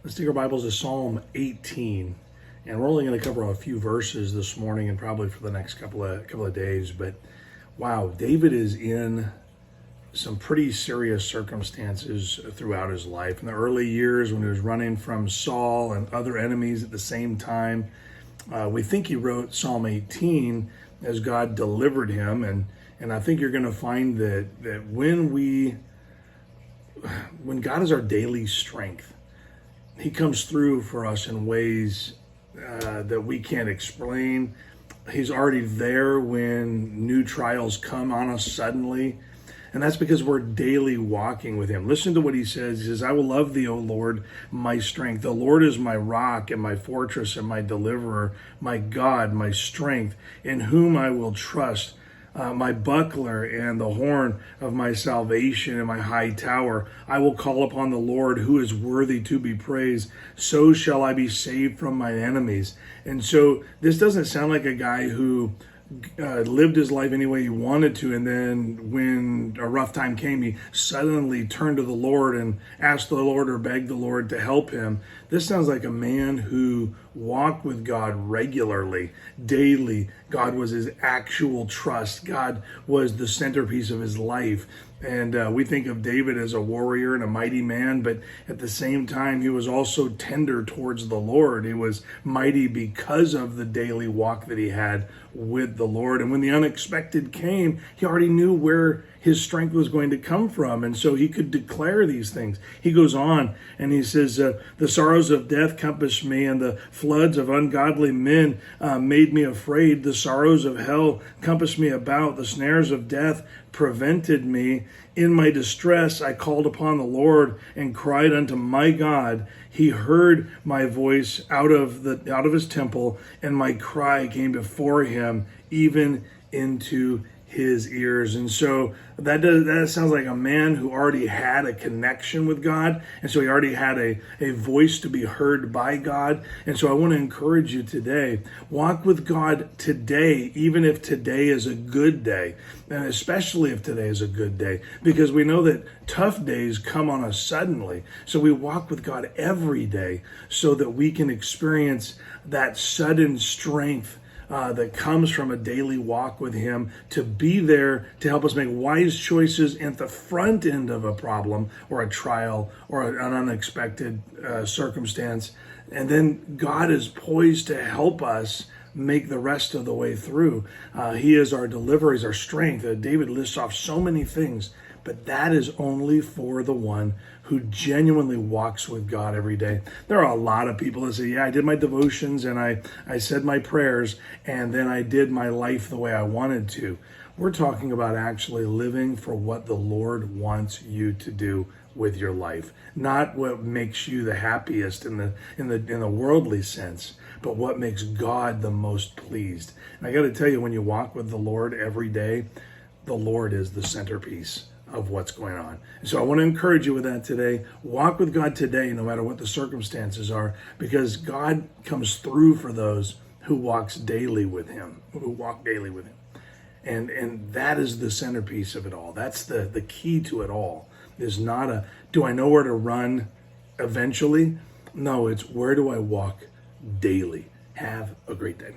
Let's take our Bibles to Psalm 18, and we're only going to cover a few verses this morning and probably for the next couple of days. But wow, David is in some pretty serious circumstances throughout his life. In the early years, when he was running from Saul and other enemies at the same time, we think he wrote Psalm 18 as God delivered him, and I think you're going to find that when God is our daily strength, He comes through for us in ways that we can't explain. He's already there when new trials come on us suddenly. And that's because we're daily walking with Him. Listen to what He says. He says, I will love Thee, O Lord, my strength. The Lord is my rock and my fortress and my deliverer, my God, my strength, in whom I will trust. My buckler and the horn of my salvation and my high tower. I will call upon the Lord, who is worthy to be praised. So shall I be saved from my enemies. And so this doesn't sound like a guy who lived his life any way he wanted to, and then when a rough time came, he suddenly turned to the Lord and asked the Lord or begged the Lord to help him. This sounds like a man who walked with God regularly, daily. God was his actual trust. God was the centerpiece of his life. And we think of David as a warrior and a mighty man, but at the same time, he was also tender towards the Lord. He was mighty because of the daily walk that he had with the Lord. And when the unexpected came, he already knew where his strength was going to come from. And so he could declare these things. He goes on and he says, the sorrows of death compassed me, and the floods of ungodly men made me afraid. The sorrows of hell compassed me about. The snares of death prevented me. In my distress, I called upon the Lord and cried unto my God. He heard my voice out of his temple, and my cry came before him, even into his ears. And so that sounds like a man who already had a connection with God, and so he already had a voice to be heard by God. And so I want to encourage you today, walk with God today, even if today is a good day, and especially if today is a good day, because we know that tough days come on us suddenly. So we walk with God every day so that we can experience that sudden strength that comes from a daily walk with Him, to be there to help us make wise choices at the front end of a problem or a trial or an unexpected circumstance. And then God is poised to help us make the rest of the way through. He is our deliverer, He's our strength. David lists off so many things, but that is only for the one who genuinely walks with God every day. There are a lot of people that say, yeah, I did my devotions and I said my prayers and then I did my life the way I wanted to. We're talking about actually living for what the Lord wants you to do with your life, not what makes you the happiest in the worldly sense, but what makes God the most pleased. And I got to tell you, when you walk with the Lord every day, the Lord is the centerpiece of what's going on. And so I want to encourage you with that today. Walk with God today, no matter what the circumstances are, because God comes through for those who walk daily with Him. And that is the centerpiece of it all. That's the key to it all. Is not do I know where to run eventually? No, it's where do I walk daily? Have a great day.